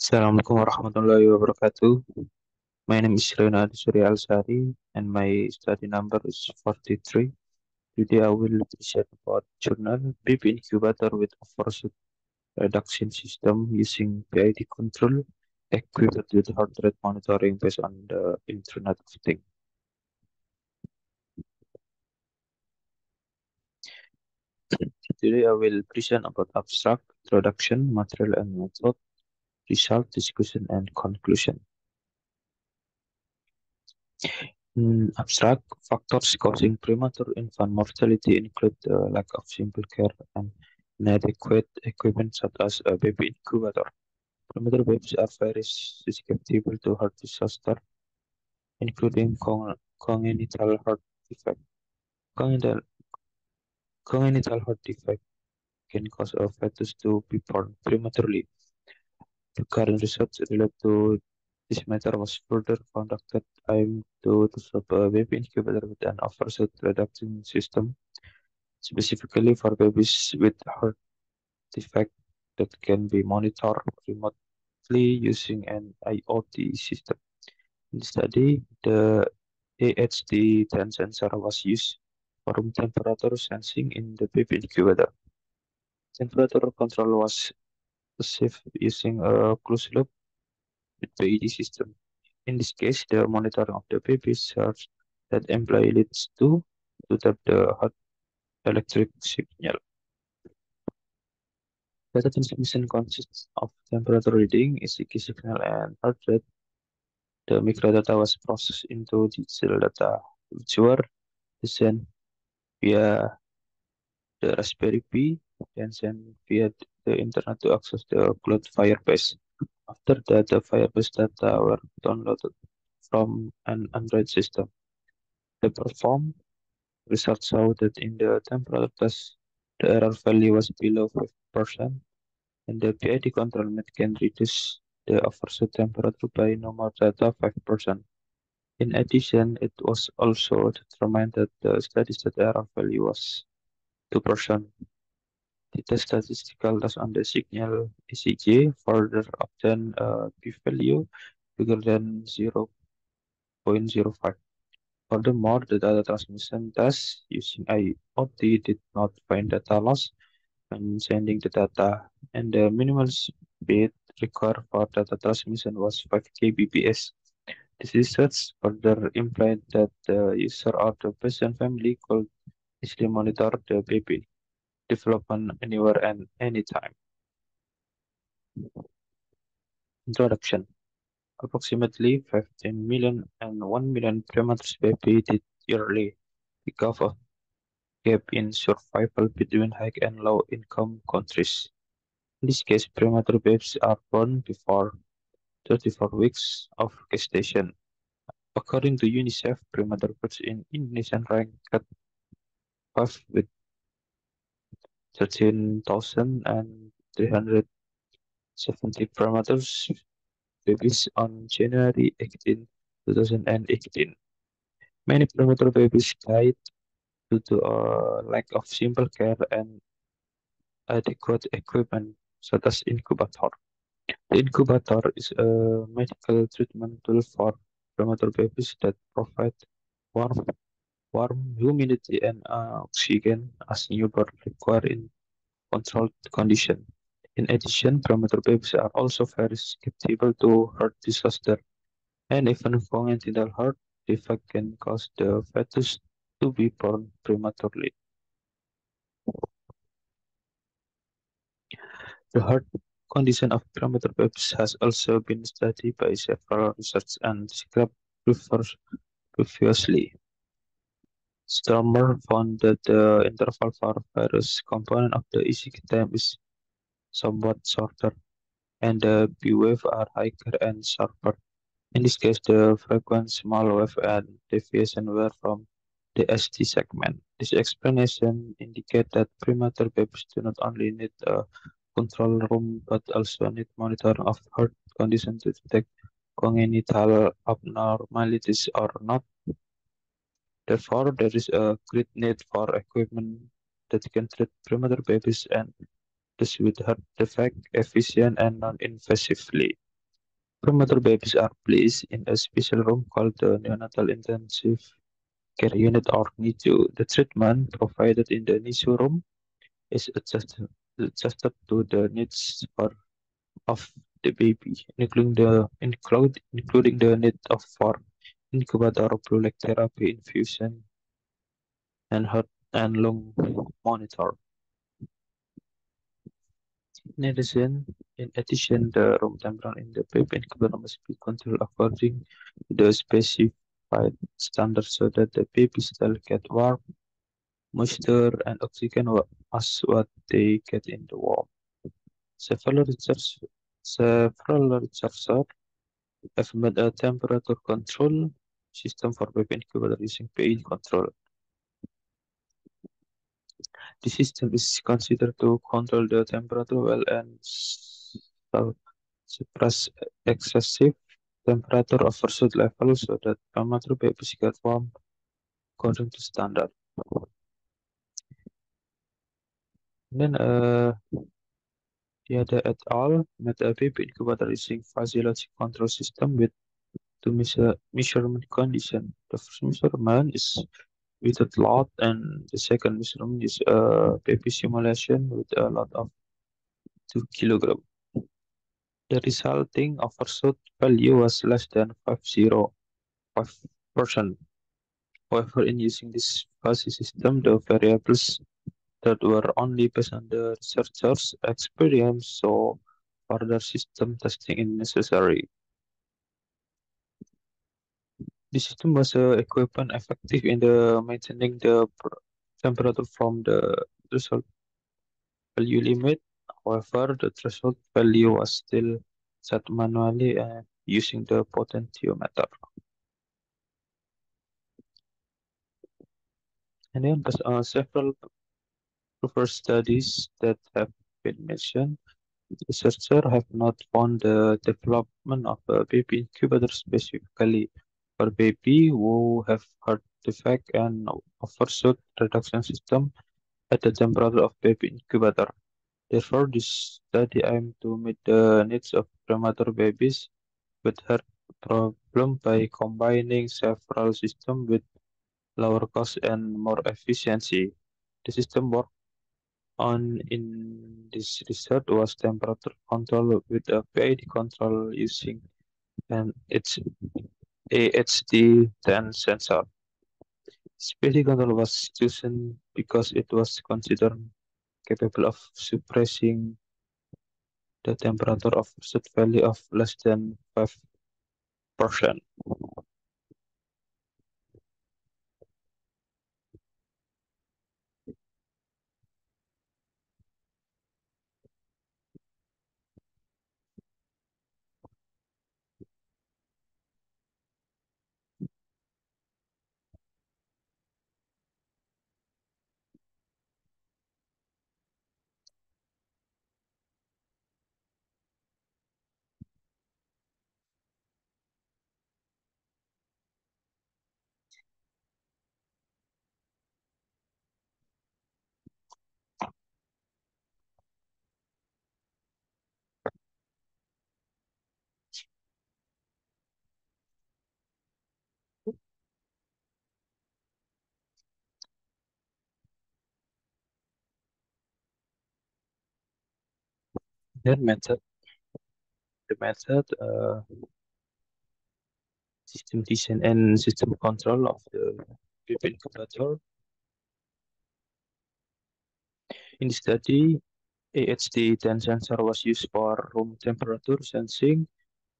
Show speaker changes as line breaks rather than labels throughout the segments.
Assalamualaikum warahmatullahi wabarakatuh. My name is Reno Adi Surya Alsari and my study number is 43. Today I will present about journal baby incubator with overshoot reduction system using PID control equipped with heart rate monitoring based on the Internet of Things. Today I will present about abstract, introduction, material and method, result, discussion and conclusion. Abstract factors causing premature infant mortality include the lack of simple care and inadequate equipment such as a baby incubator. Premature babies are very susceptible to heart disaster, including congenital heart defect. Congenital, congenital heart defect can cause a fetus to be born prematurely. The current research related to this matter was further conducted aimed to develop a baby incubator with an overshoot reduction system specifically for babies with heart defect that can be monitored remotely using an IoT system. In the study, the AHD10 sensor was used for room temperature sensing in the baby incubator. Temperature control was achieved using a closed loop with PED system. In this case, the monitoring of the baby's surge that employee leads to tap the heart electric signal. Data transmission consists of temperature reading, ECG signal, and heart rate. The microdata was processed into digital data, which were sent via the Raspberry Pi and sent via the internet to access the cloud Firebase. After that, the Firebase data were downloaded from an Android system. The perform results showed that in the temperature test, the error value was below 5%, and the PID control method can reduce the overshoot temperature by no more than 5%. In addition, it was also determined that the statistical error value was 2%. The test statistical loss on the signal ECG further obtained a p-value bigger than 0.05. Furthermore, the data transmission test using IoT did not find data loss when sending the data, and the minimal speed required for data transmission was 5 kbps. This research further implied that the user or the patient family could easily monitor the baby development anywhere and anytime. Introduction. Approximately 15 million and 1 million premature babies died yearly because of gap in survival between high and low income countries. In this case, premature babies are born before 34 weeks of gestation. According to UNICEF, premature births in Indonesia ranked at 5 with 13,370 premature babies on January 18, 2018. Many premature babies died due to a lack of simple care and adequate equipment, such as incubator. The incubator is a medical treatment tool for premature babies that provide warm, humidity, and oxygen as newborn require in controlled conditions. In addition, premature babies are also very susceptible to heart disaster, and even congenital heart defect can cause the fetus to be born prematurely. The heart condition of premature babies has also been studied by several research and described previously. Stromer found that the interval for various component of the ECG time is somewhat shorter, and the P wave are higher and sharper. In this case, the frequent small wave and deviation were from the ST segment. This explanation indicates that premature babies do not only need a control room but also need monitoring of heart condition to detect congenital abnormalities or not. Therefore, there is a great need for equipment that can treat premature babies and this with heart defect efficient and non-invasively. Premature babies are placed in a special room called the neonatal intensive care unit or NICU. The treatment provided in the NICU room is adjusted to the needs of the baby, including the need for incubator, blue light therapy, infusion, and heart and lung monitor. In addition, the room temperature in the baby incubator must be controlled according to the specified standards so that the baby still get warm, moisture, and oxygen as what they get in the womb. Several research, several researchers have made a temperature control system for baby incubator using PID control. The system is considered to control the temperature well and suppress excessive temperature overshoot level so that premature babies get warm according to standard. Then Yada et al. Made a baby incubator using physiologic control system with two measurement condition. The first measurement is with a lot, and the second measurement is a baby simulation with a lot of 2 kilogram. The resulting overshoot value was less than 505%. However, in using this fuzzy system, the variables that were only based on the researcher's experience, so further system testing is necessary. The system was equipped and effective in the maintaining the temperature from the threshold value limit. However, the threshold value was still set manually using the potentiometer. And then there's several previous studies that have been mentioned. Researchers have not found the development of a baby incubator specifically for baby who have heart defect and overshoot reduction system at the temperature of baby incubator. Therefore, this study aimed to meet the needs of premature babies with heart problem by combining several systems with lower cost and more efficiency. The system worked on in this research was temperature control with a PID control using an AHD-10 sensor. PID control was chosen because it was considered capable of suppressing the temperature of set value of less than 5%. Then the method, system design and system control of the baby incubator. In the study, AHD-10 sensor was used for room temperature sensing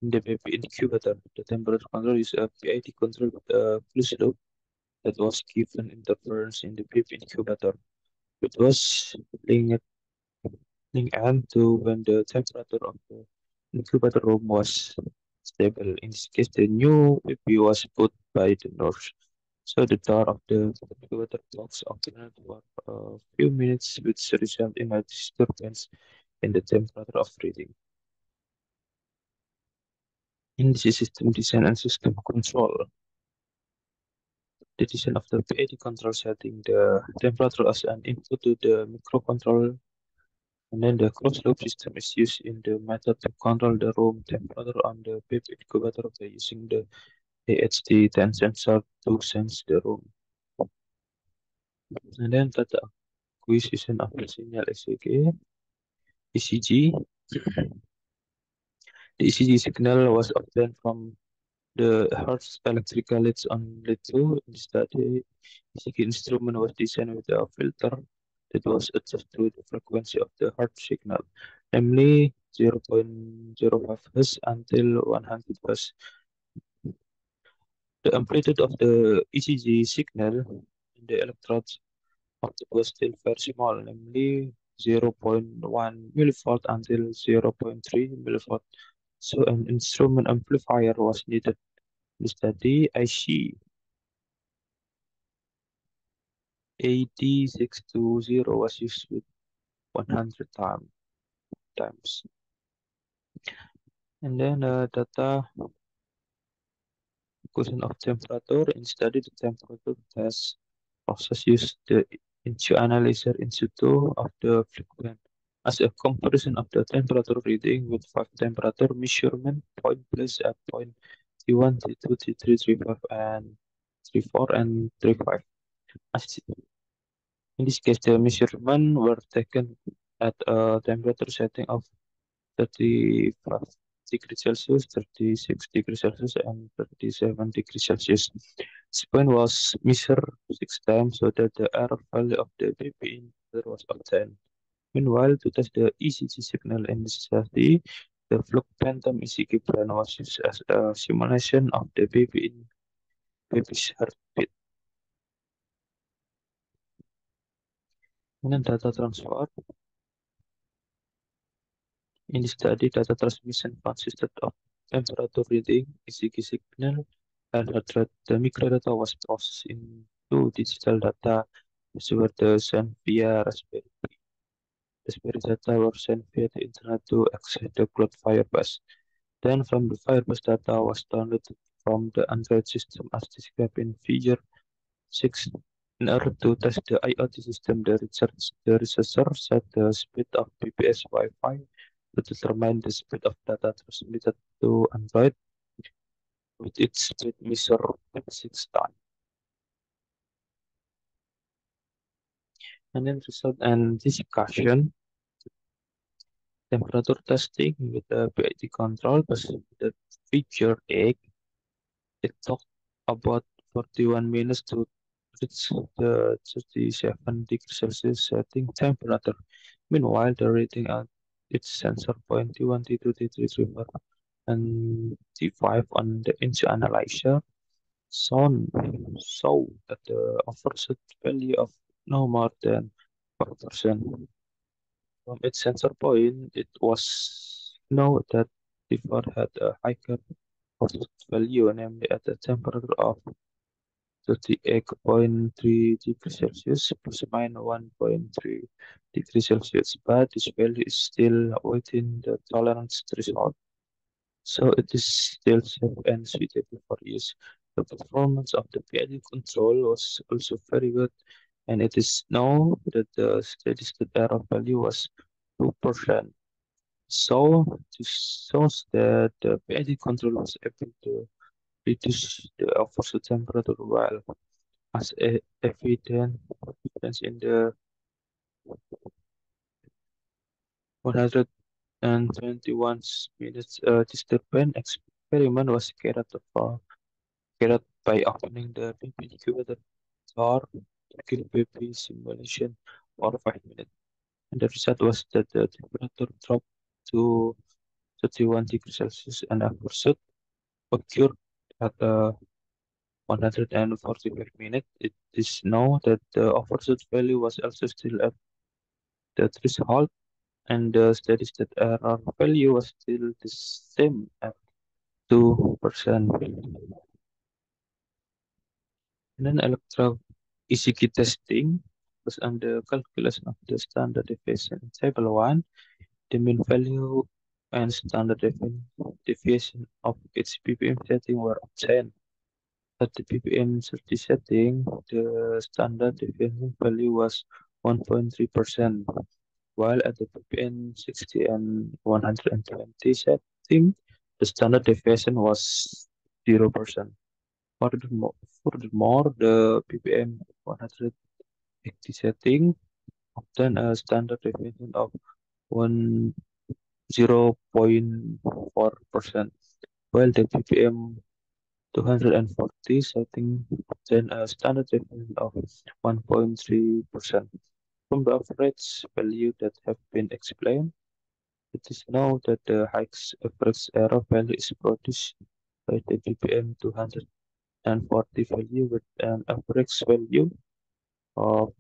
in the baby incubator. The temperature control is a PID control with a closed loop that was given interference in the baby incubator. It was linked and to when the temperature of the incubator room was stable. In this case, the new baby was put by the nurse. So the door of the incubator box opened for a few minutes, which resulted in a disturbance in the temperature of reading. In this system design and system control, the design of the PID control setting the temperature as an input to the microcontroller And then the closed loop system is used in the method to control the room temperature on the PIP incubator by using the AHD10 sensor to sense the room. And then data acquisition of the signal ECG. The ECG signal was obtained from the heart's electrical leads on lead 2. In the study, ECG instrument was designed with a filter that was adjusted to the frequency of the heart signal, namely 0.05 Hz until 100 Hz. The amplitude of the ECG signal in the electrodes of the was still very small, namely 0.1 millivolt until 0.3 millivolt. So an instrument amplifier was needed. The study IC AD620 was used with 100 times. And then data question of temperature. In study, the temperature test process used the into analyzer in situ of the fluid as a comparison of the temperature reading with five temperature measurement point place at point T1, T2, T3, T5, and T4 and T5. As in this case, the measurements were taken at a temperature setting of 35 degrees Celsius, 36 degrees Celsius, and 37 degrees Celsius. This point was measured 6 times so that the error value of the BP indicator was obtained. Meanwhile, to test the ECG signal in this study, the Flock Phantom ECG plan was used as a simulation of the baby in baby's heartbeat. And then data transfer. In the study, data transmission consisted of temperature reading, ECG signal, and heart rate. The microdata was processed into digital data which were then sent via Raspberry. Raspberry data were sent via the internet to access the cloud Firebase. Then from the Firebase data was downloaded from the Android system as described in Figure 6. In order to test the IoT system, the researcher set the speed of BBS Wi-Fi to determine the speed of data transmitted to Android with its speed measured at 6 times. And then result and discussion, temperature testing with the PID control, because the feature 8, it took about 41 minutes to reach the 37 degrees Celsius setting temperature. Meanwhile, the reading at its sensor point T1, T2, T3, T4, and T5 on the inch analyzer shown show that the overshoot value of no more than 5%. From its sensor point, it was known that T4 had a higher overshoot value, namely at a temperature of 38.3 degrees Celsius plus minus 1.3 degrees Celsius, but this value is still within the tolerance threshold, so it is still safe and suitable for use. The performance of the PID control was also very good, and it is known that the steady state error value was 2%. So this shows that the PID control was able to reduce the overshoot temperature while as evidence in the 121 minutes disturbance experiment was carried by opening the baby incubator door to kill baby simulation for 5 minutes. And the result was that the temperature dropped to 31 degrees Celsius and overshoot occurred at 145 minutes. It is known that the overshoot value was also still at the threshold, and the steady state error value was still the same at 2%. And then electro ECG testing was on the calculation of the standard deviation in table 1. The mean value and standard deviation of its ppm setting were obtained. At the ppm 30 setting, the standard deviation value was 1.3%. while at the ppm 60 and 120 setting, the standard deviation was 0%. Furthermore, furthermore, the ppm 180 setting obtained a standard deviation of 0.4%, while the ppm 240 setting obtained a standard deviation of 1.3%. From the average value that have been explained, it is known that the highest average error value is produced by the ppm 240 value with an average value of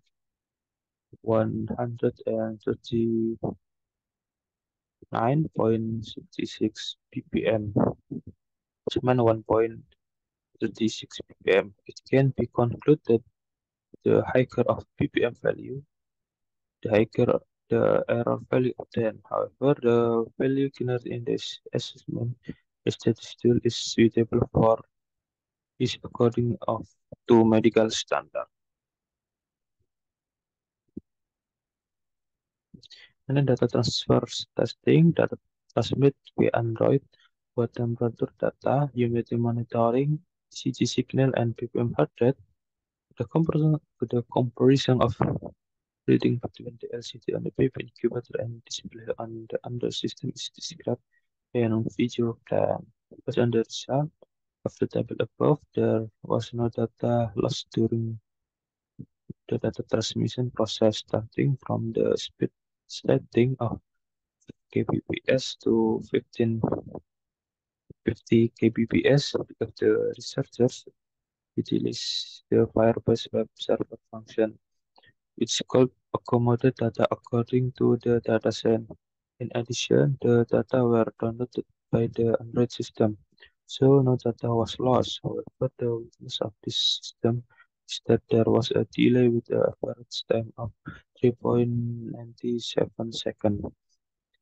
139.66 ppm, cuman 1.36 ppm. It can be concluded that the higher of ppm value, the higher the error value obtained. However, the value gained in this assessment is that still is suitable for use according to medical standard. And then data transfers testing, data transmit via Android buat temperature data, humidity monitoring, ECG signal, and BPM heart rate. The comparison of reading between the LCD on the paper incubator and display on the under system is described in a visual plan. Based on the result of the table above, there was no data lost during the data transmission process, starting from the speed setting of kbps to 1550 kbps because the researchers utilize the Firebase web server function. It's called accommodate data according to the dataset. In addition, the data were downloaded by the Android system, so no data was lost. However, the weakness of this system is that there was a delay with the average time of 3.97 seconds,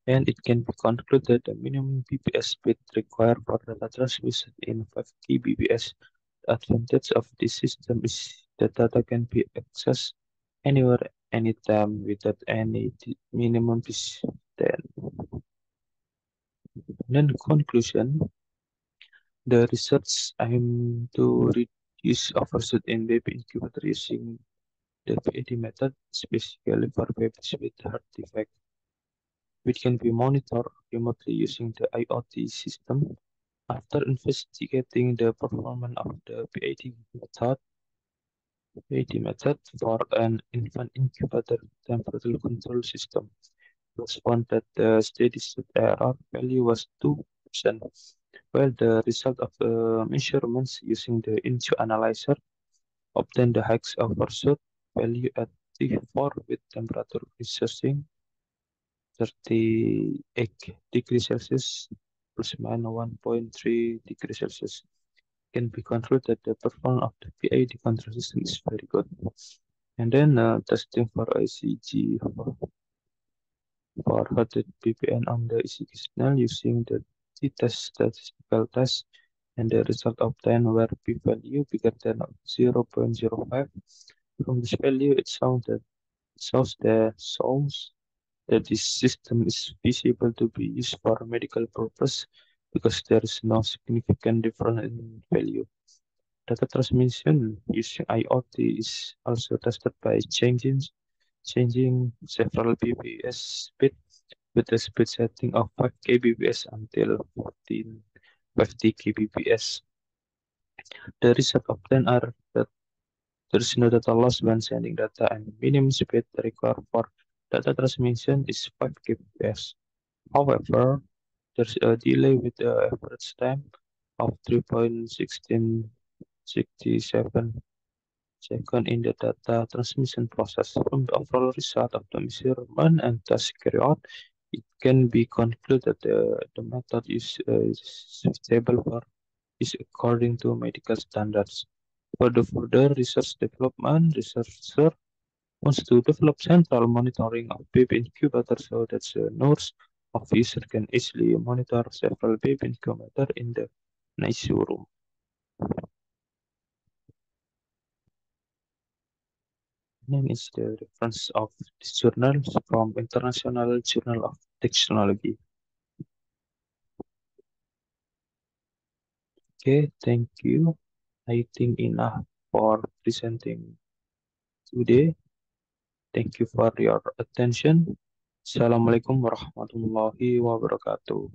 and it can be concluded that the minimum BPS speed required for data transmission in 5 kbps. The advantage of this system is that data can be accessed anywhere, anytime without any minimum distance. Then conclusion, the research aim to reduce overshoot in baby incubator using the PAD method, specifically for babies with heart defect, which can be monitored remotely using the IoT system. After investigating the performance of the PAD method for an infant incubator temperature control system, it was found that the steady state error value was 2%, while the result of the measurements using the INSU analyzer obtained the highest overshoot value at T4 with temperature researching 38 degrees Celsius plus minus 1.3 degrees Celsius. Can be concluded that the performance of the PAD control system is very good. And then testing for ICG for heart rate ppm on the ECG signal using the t-test statistical test, and the result obtained were p-value bigger than 0.05. From this value, it shows that this system is feasible to be used for medical purpose because there is no significant difference in value. Data transmission using IoT is also tested by changing several bps speed with a speed setting of 5 kbps until 1450 kbps. The result obtained are that there is no data loss when sending data, and minimum speed required for data transmission is 5 kbps. However, there's a delay with the average time of 3.1667 second in the data transmission process. From the overall result of the measurement and test carried out, it can be concluded that the method is suitable for is according to medical standards. For the further research development, researcher wants to develop central monitoring of baby incubators so that the nurse of user can easily monitor several baby incubator in the NICU room. name is the reference of this journal from International Journal of Technology. Okay, thank you. I think enough for presenting today. Thank you for your attention. Assalamualaikum warahmatullahi wabarakatuh.